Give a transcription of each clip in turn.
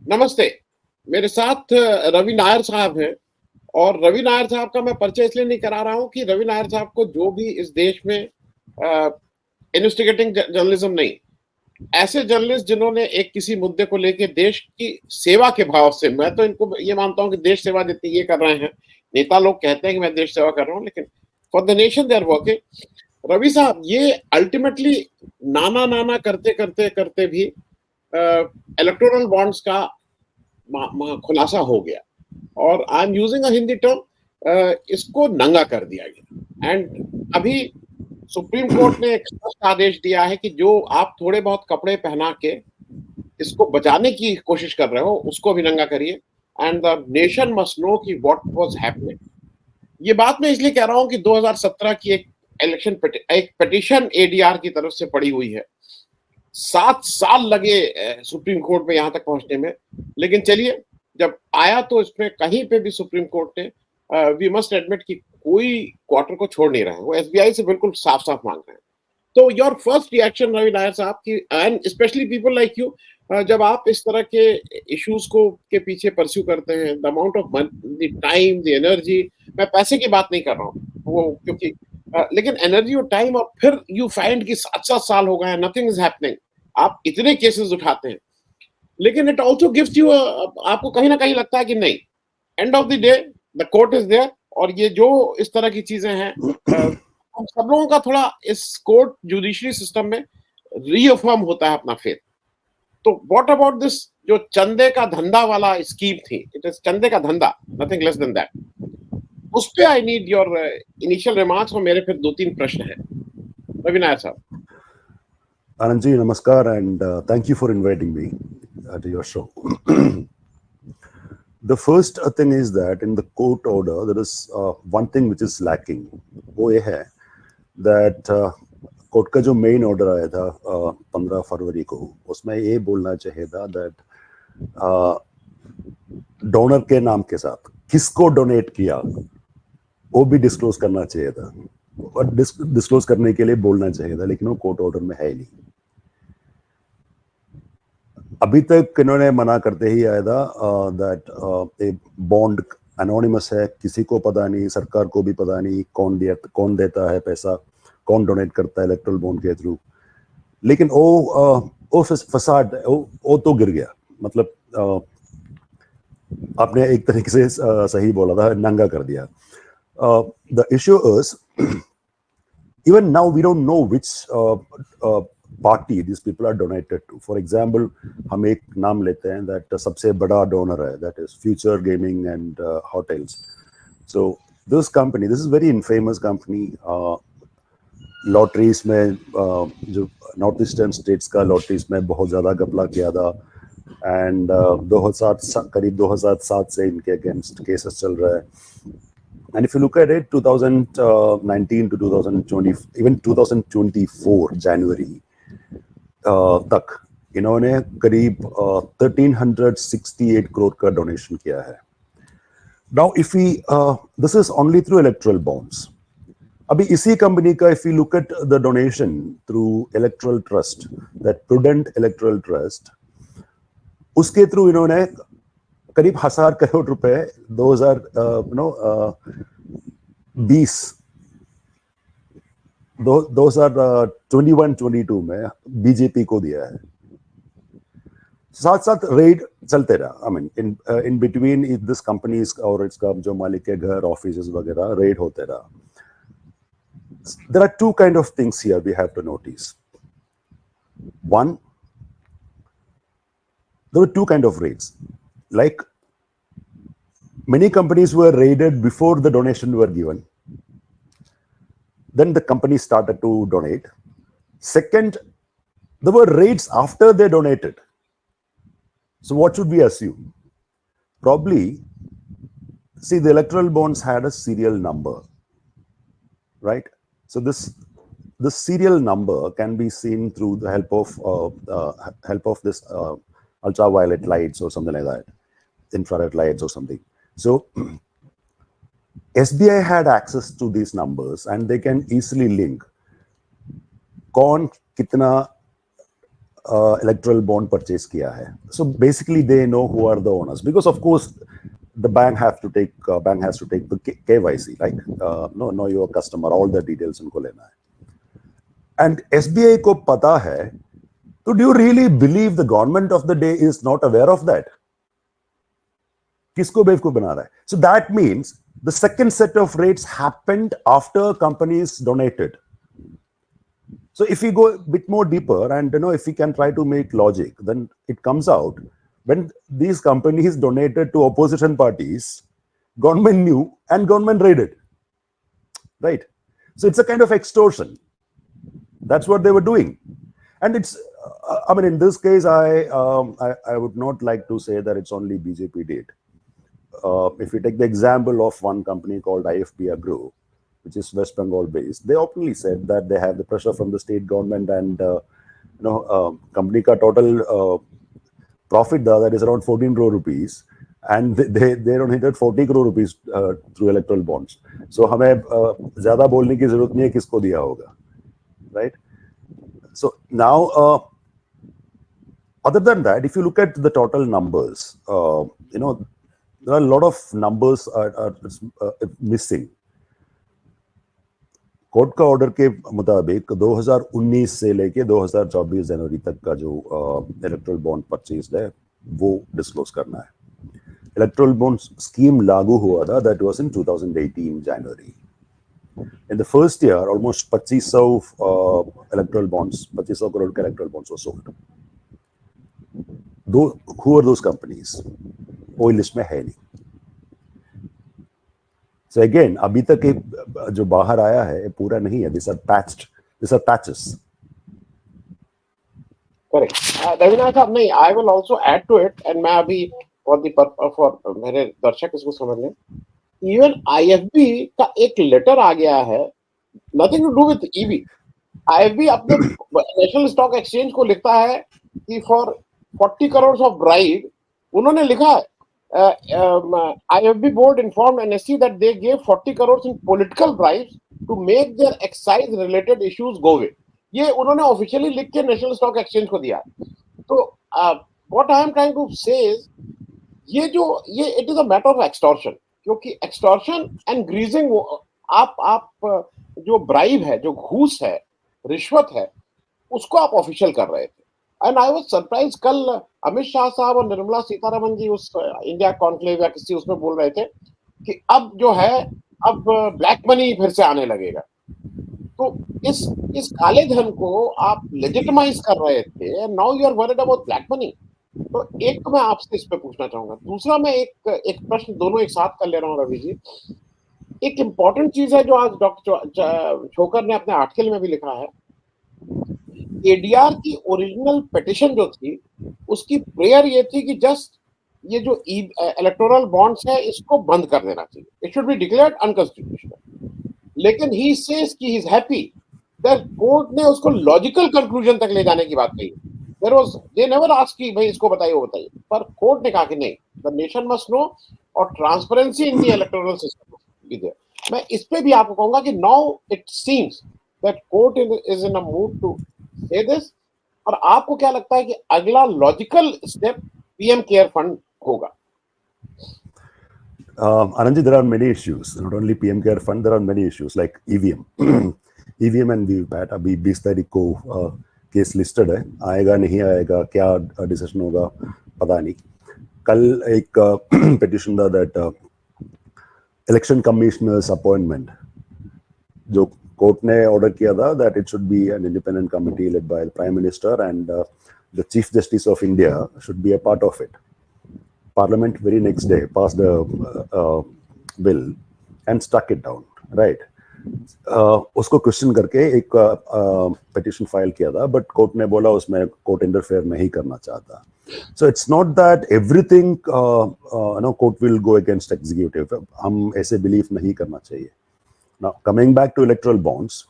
नमस्ते। मेरे साथ रवि नायर साहब हैं और रवि नायर साहब का मैं परिचय इसलिए नहीं करा रहा हूं कि रवि नायर साहब को जो भी इस देश में इन्वेस्टिगेटिंग जर्नलिज्म नहीं, ऐसे जर्नलिस्ट जिन्होंने एक किसी मुद्दे को लेकर देश की सेवा के भाव से, मैं तो इनको ये मानता हूं कि देश सेवा जितनी ये कर रहे हैं, नेता लोग कहते हैं कि मैं देश सेवा कर रहा हूं, लेकिन for the nation they are working. Ravi साहब, ये अल्टीमेटली नाना नाना करते करते करते भी इलेक्टोरल बॉन्ड्स का खुलासा हो गया और I am using a Hindi term, इसको नंगा कर दिया गया। एंड अभी सुप्रीम कोर्ट ने एक स्पष्ट आदेश दिया है कि जो आप थोड़े बहुत कपड़े पहना के इसको बचाने की कोशिश कर रहे हो उसको भी नंगा करिए, and the nation must no कि व्हाट वाज हैपनिंग। ये बात मैं इसलिए कह रहा हूं कि 2017 की एक एक पिटीशन एडीआर की तरफ से पड़ी हुई है। 7 साल लगे सुप्रीम कोर्ट में यहां तक पहुंचने में, लेकिन चलिए जब आया तो इसमें कहीं पे भी सुप्रीम कोर्ट ने वी मस्ट एडमिट कि कोई क्वार्टर को छोड़ नहीं रहे हैं, वो एसबीआई से बिल्कुल साफ साफ मांग रहे हैं। तो your first reaction Ravi Nair साहब की, and specially people like you, जब आप इस तरह के इश्यूज को के पीछे परस्यू करते हैं, the amount of the time, the energy, मैं पैसे की बात नहीं कर रहा हूँ वो, क्योंकि लेकिन एनर्जी और टाइम, और फिर यू फाइंड कि 7 साल हो गए हैं, नथिंग इज हैपनिंग, आप इतने केसेस उठाते हैं, लेकिन इट ऑल्सो गिव्स यू, आपको कहीं ना कहीं लगता है कि नहीं, end of the day the court is there, और ये जो इस तरह की चीजें हैं, हम सब लोगों का थोड़ा इस कोर्ट जुडिशरी सिस्टम में रीअफर्म होता है अपना फेथ। तो व्हाट अबाउट दिस जो चंदे का धंधा वाला स्कीम थी, इट इज चंदे का धंधा, नथिंग लेस देन दैट, उस पे I need your initial remarks, और मेरे फिर 2-3 प्रश्न हैं। रवि नायर साहब। Anand ji, namaskar, and thank you for inviting me to your show. The first thing is that in the court order, there is one thing which is lacking. वो ये है that court का जो मेन ऑर्डर आया था 15 फरवरी को, उसमें ये बोलना चाहिए था that डोनर के नाम के साथ किसको डोनेट किया वो भी डिस्क्लोज करना चाहिए था, और डिस्क्लोज करने के लिए बोलना चाहिए था, लेकिन वो कोर्ट ऑर्डर में है ही नहीं। अभी तक इन्होंने मना करते ही आया था दैट बॉन्ड एनोनिमस है, किसी को पता नहीं, सरकार को भी पता नहीं कौन देता है पैसा, कौन डोनेट करता है इलेक्ट्रल बॉन्ड के थ्रू। लेकिन वो फसाद वो तो गिर गया, मतलब आपने एक तरीके से सही बोला था, नंगा कर दिया। The issue is even now we don't know which party these people are donated to. For example, हम एक नाम लेते हैं that सबसे बड़ा donor है, that is Future Gaming and Hotels. So this company, this is very infamous company. Lotteries में जो नॉर्थ ईस्टर्न स्टेट्स का लॉटरीज में बहुत ज़्यादा घपला किया था, एंड 2007 करीब 2007 से इनके अगेंस्ट केसेस चल रहा है। And if you look at it, 2019 to 2020, even 2024 January तक इन्होंने करीब 1368 करोड़ का डोनेशन किया है। Now, if we this is only through electoral bonds. अभी इसी कंपनी का if we look at the donation through electoral trust, that prudent electoral trust, उसके थ्रू इन्होंने करीब 1000 करोड़ रुपए 2021-22 में बीजेपी को दिया है। साथ साथ रेड चलते रहा, I mean in between this companies और इसका जो मालिक के घर, ऑफिस वगैरह रेड होते रहा। There are two kind of things here we have to notice. One, there were two kind of raids. Like many companies were raided before the donation were given. Then the company started to donate. Second, there were raids after they donated. So what should we assume? Probably, see, the electoral bonds had a serial number, right? So this serial number can be seen through the help of this ultraviolet lights or something like that, infrared lights or something. So SBI had access to these numbers and they can easily link कौन कितना electoral bond purchase किया है. So basically they know who are the owners, because of course the bank has to take the KYC, like know your customer, all the details उनको लेना है. And SBI को पता है. So do you really believe the government of the day is not aware of that? किसको बेवकूफ बना रहा है? So that means the second set of rates happened after companies donated. So if we go a bit more deeper, and if we can try to make logic, then it comes out when these companies donated to opposition parties, government knew and government raided, right? So it's a kind of extortion. That's what they were doing, and it's. I mean, in this case, I would not like to say that it's only BJP did. If we take the example of one company called IFB Agro, which is West Bengal based, they openly said that they have the pressure from the state government, and company ka total profit that is around 14 crore rupees, and they donated 40 crore rupees through electoral bonds. So हमें ज़्यादा बोलने की ज़रूरत नहीं है किसको दिया होगा, right? So now, other than that, if you look at the total numbers, there are a lot of numbers are missing. Court का ऑर्डर के मुताबिक 2019 से लेके 2024 जनवरी तक का जो इलेक्ट्रल बॉन्ड परचेज है वो डिस्क्लोज करना है. इलेक्ट्रल बॉन्ड स्कीम लागू हुआ था, that was in 2018 January. In the first year, almost 2500 electoral bonds, 2500 crore के electoral bonds were sold. Who are those companies? कोई लिस्ट में है नहीं. So again, अभी तक जो बाहर आया है पूरा नहीं है. These are patched. These are patches. Correct. Ravi Nair साहब, नहीं, I will also add to it, and मैं अभी for मेरे दर्शक इसको समझ लें. Even IFB का एक लेटर आ गया है, nothing to do with EV. IFB अपने नेशनल स्टॉक एक्सचेंज को लिखता है कि for 40 crores of bribe, उन्होंने लिखा है IFB board informed NSE that they gave 40 crores in political bribes to make their excise related issues go away. ये उन्होंने ऑफिशियली लिख के नेशनल स्टॉक एक्सचेंज को दिया. तो what I am trying to say is ये it is a matter of extortion, क्योंकि extortion and greasing, आप जो ब्राइब है, जो घूस है, रिश्वत है, उसको आप ऑफिशियल कर रहे थे. एंड आई वाज सरप्राइज, कल अमित शाह साहब और निर्मला सीतारमण जी उस इंडिया कॉन्क्लेव या किसी उसमें बोल रहे थे कि अब जो है अब ब्लैक मनी फिर से आने लगेगा. तो इस काले धन को आप लेजिटिमाइज कर रहे थे, now you are worried about black money. तो एक तो मैं आपसे इस पे पूछना चाहूंगा. दूसरा, मैं एक प्रश्न दोनों एक साथ कर ले रहा हूँ रवि जी. एक इंपॉर्टेंट चीज है जो आज डॉक्टर छोकर ने अपने आर्टिकल में भी लिखा है. एडीआर की ओरिजिनल पिटिशन जो थी उसकी प्रेयर ये थी कि जस्ट ये जो इलेक्टोरल बॉन्ड्स है इसको बंद कर देना चाहिए, it should be declared unconstitutional. लेकिन ही सेज कि he is happy that court ने उसको लॉजिकल कंक्लूजन तक ले जाने की बात कही. दे नेवर आस्क कि भाई इसको बताइए, वो बताइए, पर कोर्ट ने कहा कि नहीं, द नेशन मस्ट नो और transparency in the electoral system be there. मैं इस पे भी आपको कहूंगा कि now it seems that court is in a mood to say this. और आपको क्या लगता है कि अगला logical step PM care fund होगा? Anand ji, there are many issues. Not only PM Care Fund, there are many issues like EVM. EVM and VVPAT. अभी 20 तारीख को केस लिस्टेड है. आएगा नहीं आएगा, क्या डिसीजन होगा पता नहीं. कल एक पिटिशन था दैट इलेक्शन कमिश्नर्स अपॉइंटमेंट जो कोर्ट ने ऑर्डर किया था that it should be an independent committee led by the prime minister and the chief justice of India should be a part of it. Parliament very next day passed a bill and stuck it down, right? उसको question करके एक petition file किया था, but court ने बोला उसमें court interfere नहीं करना चाहता. So it's not that everything court will go against executive. हम ऐसे बिलीव नहीं करना चाहिए. Now coming back to electoral bonds,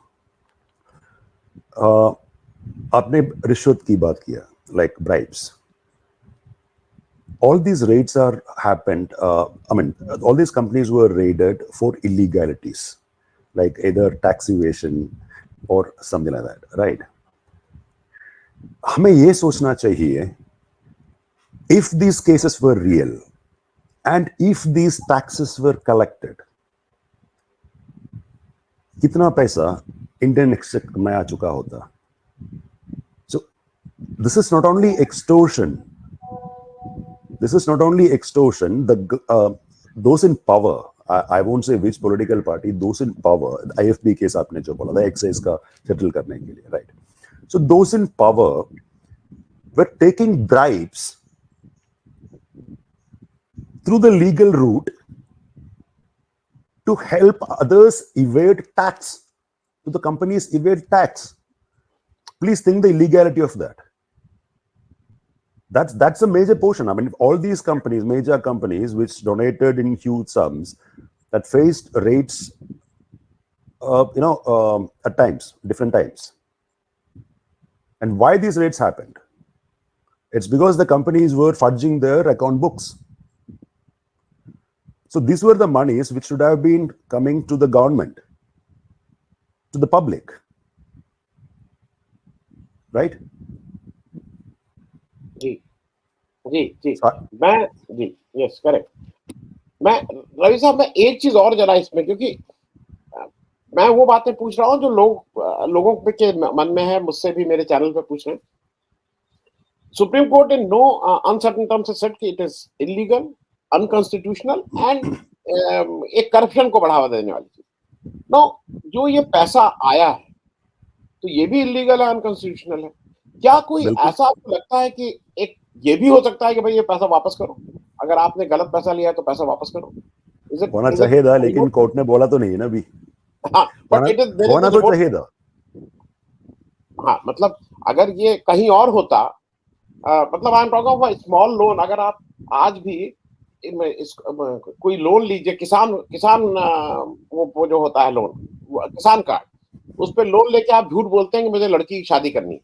आपने रिश्वत की बात किया, like bribes. All these raids are happened. All these companies were raided for illegalities, like either tax evasion or something like that, right? हमें ये सोचना चाहिए, if these cases were real and if these taxes were collected, कितना पैसा Indian exchequer में आ चुका होता. So this is not only extortion. This is not only extortion. Those in power, I won't say which political party, those in power, IFB case आपने जो बोला था excise का सेटल करने के लिए, right? So those in power were taking bribes through the legal route to help others evade tax, to the companies evade tax. Please think the illegality of that. That's a major portion. I mean, all these companies, major companies, which donated in huge sums, that faced rates, at times, different times. And why these rates happened? It's because the companies were fudging their account books. So these were the monies which should have been coming to the government, to the public, right? Ji ji ji So, मैं जी yes correct. मैं रवि साहब मैं एक चीज और जरा इसमें, क्योंकि मैं वो बातें पूछ रहा हूँ जो लोगों के मन में है, मुझसे भी मेरे चैनल पे पूछ रहे हैं. Supreme Court in no uncertain terms has said कि it is illegal, unconstitutional and एक करप्शन को बढ़ावा देने वाली चीज. नो, जो ये पैसा आया है तो ये भी इलीगल है, अनकॉन्स्टिट्यूशनल है. क्या कोई ऐसा आपको लगता है कि एक ये भी हो सकता है कि भाई ये पैसा वापस करो, अगर आपने गलत पैसा लिया है तो पैसा वापस करो? होना चाहिए था, लेकिन कोर्ट ने बोला तो नहीं है ना अभी. हाँ, बट इट इज होना तो चाहिए था. हाँ, मतलब अगर ये कहीं और होता, मतलब I am talking of small loan. अगर आप आज भी कोई लोन लीजिए, किसान वो जो होता है लोन, किसान कार्ड, उस पर लोन लेके आप झूठ बोलते हैं कि मुझे लड़की की शादी करनी है,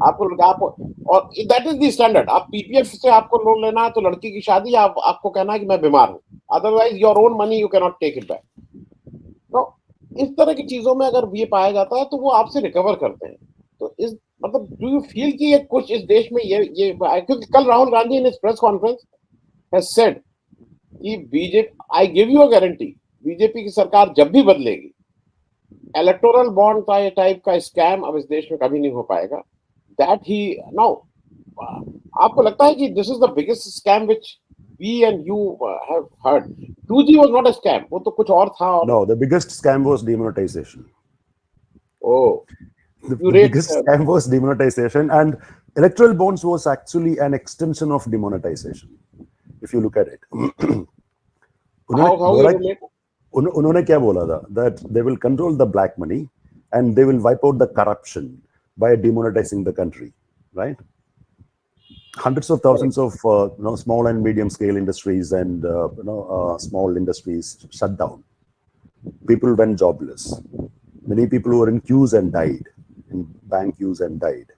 आपको और दैट इज द स्टैंडर्ड. आप पीपीएफ से आपको लोन लेना है तो लड़की की शादी, आपको कहना है कि मैं बीमार हूँ, otherwise your own money you can not take it back. तो इस तरह की चीजों में अगर ये पाया जाता है तो वो आपसे रिकवर करते हैं. तो इस मतलब डू यू फील कि ये कुछ इस देश में ये क्योंकि कल राहुल गांधी ने प्रेस कॉन्फ्रेंस हैज सेड कि BJP, I give you a guarantee, BJP की सरकार जब भी बदलेगी, इलेक्टोरल बॉन्ड टाइप का स्कैम अब इस देश में कभी नहीं हो पाएगा. दैट ही नाउ, आपको लगता है कि this is the biggest scam which we and you have heard? 2G was not a scam, वो तो कुछ और था. No, the biggest scam was demonetization. Oh, the biggest scam was demonetization, and electoral bonds was actually an extension of demonetization, if you look at it. how you relate? उन्होंने क्या बोला था? That they will control the black money and they will wipe out the corruption by demonetizing the country, right? Hundreds of thousands of small and medium scale industries and small industries shut down. People went jobless. Many people were in queues and died, in bank queues and died.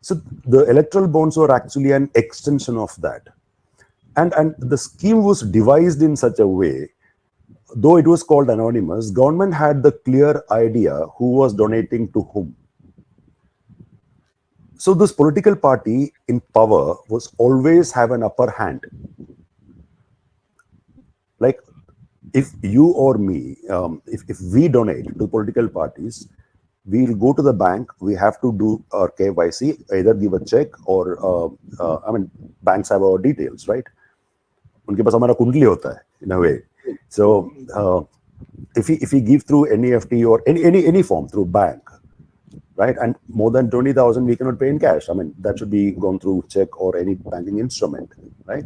So the electoral bonds were actually an extension of that. And the scheme was devised in such a way, though it was called anonymous, government had the clear idea who was donating to whom. So this political party in power was always have an upper hand. Like if you or me, if we donate to political parties, we'll go to the bank, we have to do our KYC, either give a check or, banks have our details, right? उनके पास हमारा कुंडली होता है, in a way. So if we give through NEFT or any form through bank, right, and more than 20,000 we cannot pay in cash. I mean, that should be gone through check or any banking instrument, right?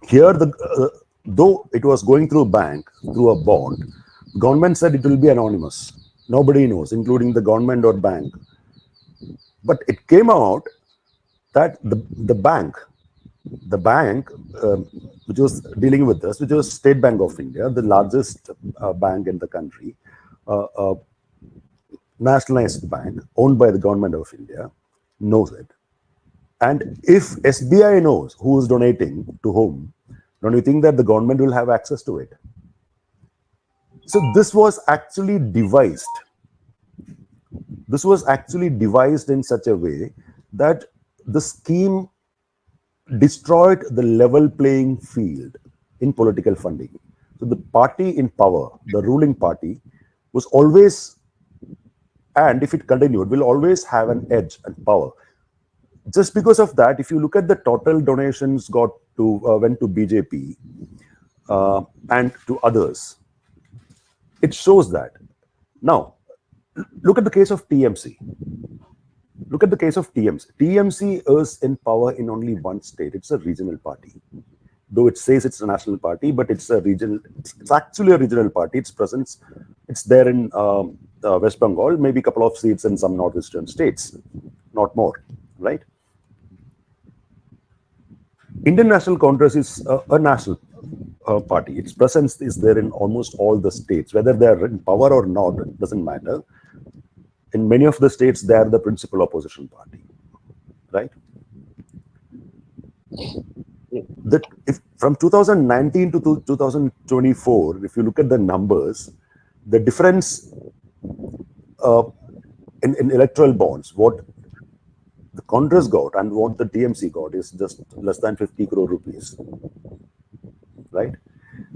Here, though it was going through a bank, through a bond, government said it will be anonymous. Nobody knows, including the government or bank. But it came out that the bank, which was dealing with this, which was State Bank of India, the largest bank in the country, nationalized bank owned by the government of India, knows it. And if SBI knows who is donating to whom, don't you think that the government will have access to it? So this was actually devised This was actually devised in such a way that the scheme destroyed the level playing field in political funding. So the party in power, the ruling party, was always, and if it continued, will always have an edge and power. Just because of that, if you look at the total donations went to BJP and to others, it shows that. Now, look at the case of TMC. Look at the case of TMC. TMC is in power in only one state. It's a regional party. Though it says it's a national party, but it's a regional. It's actually a regional party. Its presence, it's there in West Bengal, maybe a couple of seats in some northeastern states, not more, right? Indian National Congress is a national party. Its presence is there in almost all the states. Whether they are in power or not, it doesn't matter. In many of the states, they are the principal opposition party, right? If from 2019 to 2024, if you look at the numbers, the difference in electoral bonds, what the Congress got and what the TMC got is just less than 50 crore rupees, right?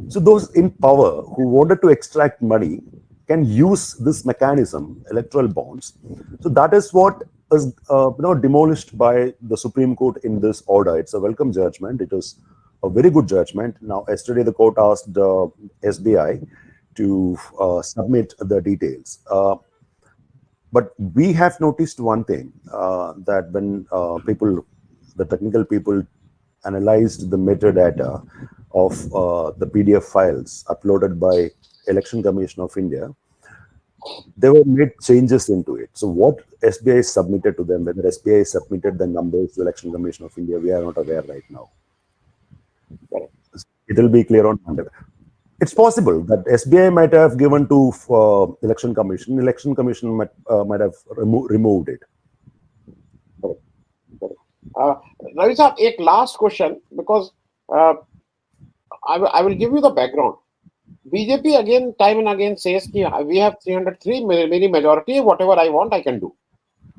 So those in power who wanted to extract money can use this mechanism, electoral bonds. So that is what is demolished by the Supreme Court in this order. It's a welcome judgment. It is a very good judgment. Now, yesterday the court asked SBI to submit the details. But we have noticed one thing, that when the technical people analyzed the metadata of the PDF files uploaded by Election Commission of India, they were made changes into it. So what SBI submitted to them, whether SBI submitted the numbers to Election Commission of India, we are not aware right now. It will be clear on Monday. It's possible that SBI might have given to Election Commission. Election Commission might have removed it. Ravi sir, एक last question, because I will give you the background. BJP again, time and again says that we have 303 mini majority, whatever I want, I can do.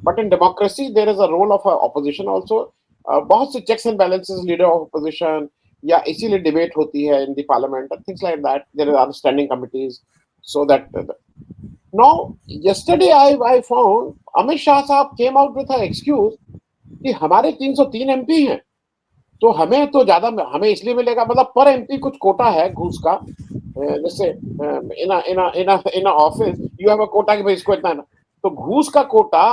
But in democracy, there is a role of opposition also. बहुत से checks and balances, leader of opposition, या इसीलिए debate होती है in the parliament and things like that. There are standing committees, so that now yesterday I found Amit Shah साहब came out with an excuse कि हमारे 303 MP हैं, तो हमें तो ज्यादा हमें इसलिए मिलेगा, मतलब पर MP कुछ कोटा है घूस का, जैसे in office you have a quota कि भाई इसको इतना ना, तो घूस का quota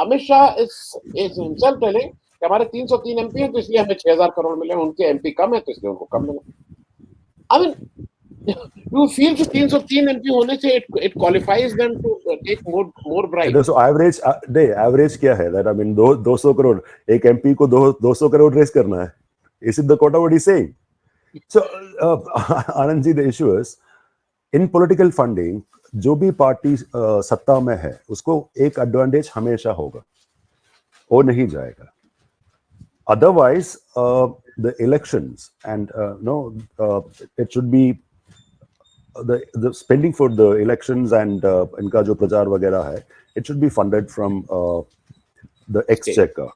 Amit Shah is himself telling कि हमारे 303 एमपी हैं तो इसलिए हमें 6000 करोड़ मिले, उनके एमपी कम है तो इसलिए उनको कम मिले. आई मीन यू फील कि 303 एमपी होने से it qualifies them to take more bribe. So average क्या है दैट आई मीन 200 करोड़ एक एमपी को 200 करोड़ रेस करना है. Is it the quota what he saying? So, Anand ji, the issue is, in political funding, जो भी पार्टी सत्ता में है, उसको एक एडवांटेज हमेशा होगा, वो नहीं जाएगा. Otherwise, the elections and it should be the spending for the elections and इनका जो प्रचार वगैरह है, it should be funded from the exchequer.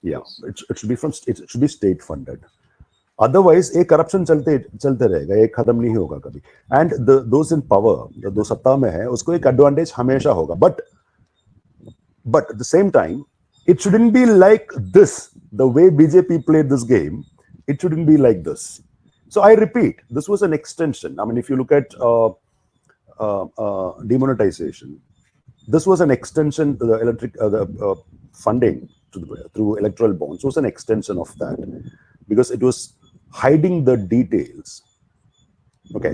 Yeah, it should be state funded. Otherwise, एक करप्शन चलते रहेगा, एक खत्म नहीं होगा कभी. एंड दोज इन पावर, जो सत्ता में है, उसको एक एडवांटेज हमेशा होगा. But at the same time it shouldn't be like this, the way BJP played this game, it shouldn't be like this. So I repeat, this was an extension. I mean, if you look at demonetization, this was an extension to the funding through electoral bonds was an extension of that, because it was hiding the details. Okay.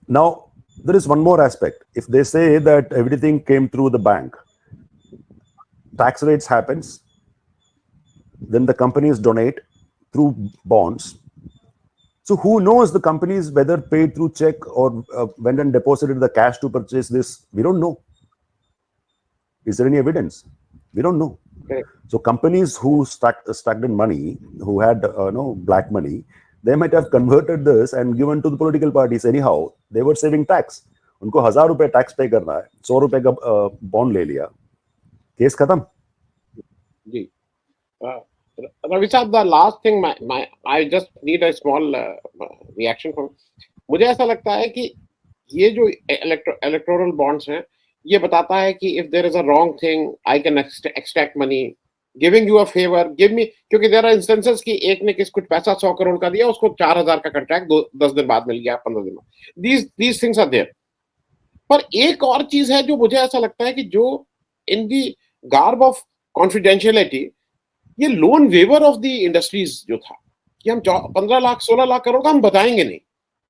Now, there is one more aspect. If they say that everything came through the bank, tax rates happens, then the companies donate through bonds. So who knows the companies whether paid through check or went and deposited the cash to purchase this? We don't know. Is there any evidence? We don't know. Okay. So companies who stacked in money, who had black money, they might have converted this and given to the political parties anyhow. They were saving tax. उनको 1000 रुपए tax पे करना है, 100 रुपए का bond ले लिया, case खत्म। जी रवि साहब, the last thing I just need a small reaction from, मुझे ऐसा लगता है कि ये जो इलेक्टोरल बॉन्ड्स हैं, ये बताता है कि if there is a wrong thing I can extract money, giving you a favour, give me, क्योंकि देयर आर इंस्टेंसेस कि एक ने कुछ पैसा 100 करोड़ का दिया, उसको 4000 का कॉन्ट्रैक्ट 10 दिन बाद मिल गया, 15 दिन बाद, दीज थिंग्स आर देयर। पर एक और चीज है जो मुझे ऐसा लगता है कि जो in the garb of confidentiality, ये loan waiver of the industries जो था कि हम 15 लाख 16 लाख करोड़ का हम बताएंगे नहीं,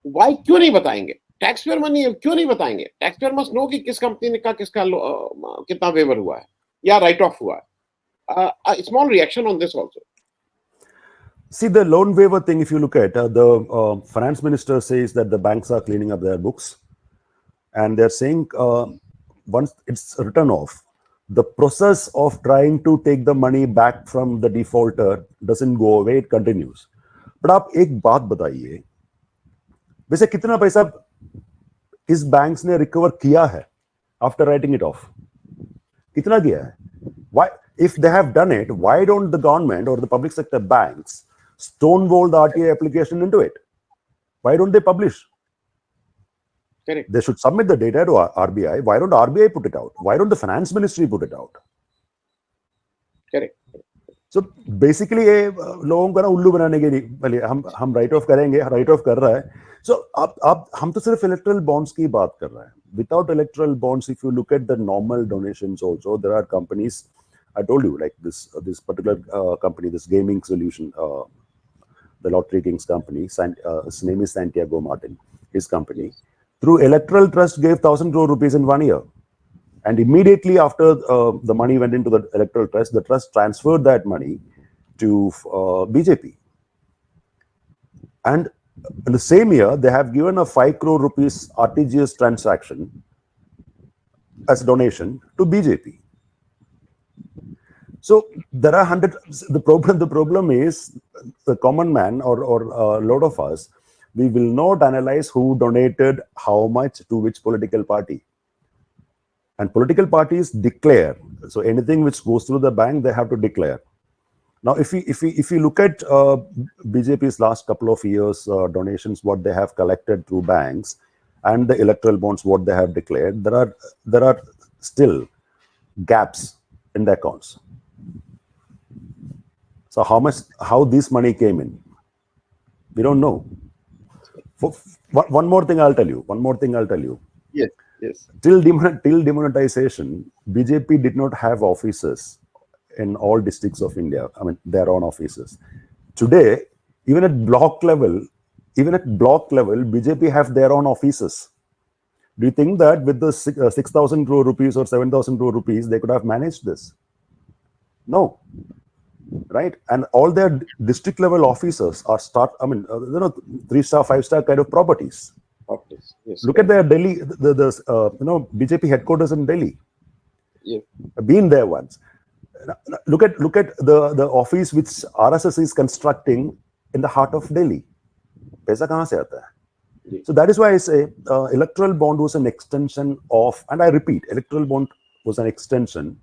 वाई, क्यों नहीं बताएंगे, टैक्स पेयर मनी क्यों नहीं बताएंगे, टैक्स पेयर मस्ट नो कि किस कंपनी का किसका कितना वेवर हुआ है या राइट ऑफ हुआ है। Small reaction on this also. See the loan waiver thing, if you look at the finance minister says that the banks are cleaning up their books, and they're saying once it's written off, the process of trying to take the money back from the defaulter doesn't go away, it continues. But आप एक बात बताइए, वैसे कितना पैसा इस banks ने recover किया है आफ्टर राइटिंग इट ऑफ? कितना किया है? Why, if they have done it, why don't the government or the public sector banks stonewall the RTA application into it? Why don't they publish? Correct. They should submit the data to RBI. Why don't RBI put it out? Why don't the finance ministry put it out? Correct. So basically ये लोगों को ना उल्लू बनाने के लिए हम right of करेंगे, राइट ऑफ कर रहा है. So अब हम तो सिर्फ इलेक्ट्रल बॉन्ड्स की बात कर रहे हैं. Without electoral bonds, if you look at the normal donations also, there are companies, I told you, like this particular company, this gaming solution, the Lottery Kings company, his name is Santiago Martin, his company, through Electoral Trust gave 1,000 crore rupees in 1 year. And immediately after the money went into the Electoral Trust, the trust transferred that money to BJP. And in the same year, they have given a 5 crore rupees RTGS transaction as a donation to BJP. So there are hundreds. The problem is the common man or a lot of us, we will not analyze who donated how much to which political party. And political parties declare. So anything which goes through the bank, they have to declare. Now, if we look at BJP's last couple of years donations, what they have collected through banks, and the electoral bonds, what they have declared, there are still gaps in the accounts. So how this money came in, we don't know. One more thing I'll tell you. Yes. Yes. Till demonetization, BJP did not have offices in all districts of India. I mean, their own offices. Today, even at block level, BJP have their own offices. Do you think that with the 6,000 crore rupees or 7,000 crore rupees, they could have managed this? No. Right? And all their district level officers are 3-star, 5-star kind of properties. Yes, Look at their Delhi, BJP headquarters in Delhi. Yeah. Been there once. Look at the office which RSS is constructing in the heart of Delhi. Paisa kahan se aata hai? Yeah. So that is why I say electoral bond was an extension of, and I repeat, electoral bond was an extension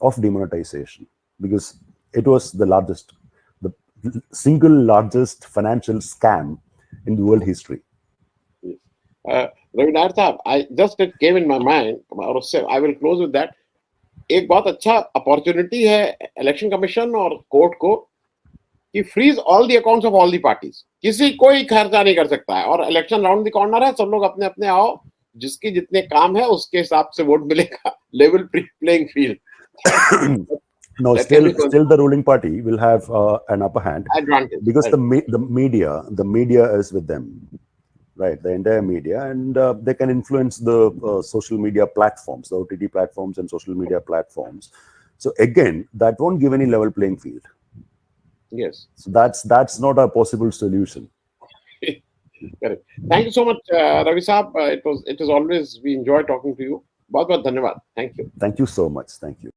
of demonetization, because it was the single largest financial scam in the world history. Ravi Nair साहब, it came in my mind, और उससे I will close with that. एक बहुत अच्छा opportunity है election commission और court को कि freeze all the accounts of all the parties, किसी कोई खर्चा नहीं कर सकता है, और इलेक्शन राउंड द कॉर्नर है, सब लोग अपने अपने आओ, जिसकी जितने काम है उसके हिसाब से वोट मिलेगा, level playing field. No, still the ruling party will have an upper hand advantage, because the media is with them, right? The entire media, and they can influence the social media platforms, the OTT platforms and social media platforms. So again, that won't give any level playing field. Yes. So that's not a possible solution. Correct. Thank you so much, Ravi Saab. It was always, we enjoy talking to you. बहुत बहुत धन्यवाद. Thank you. Thank you so much. Thank you.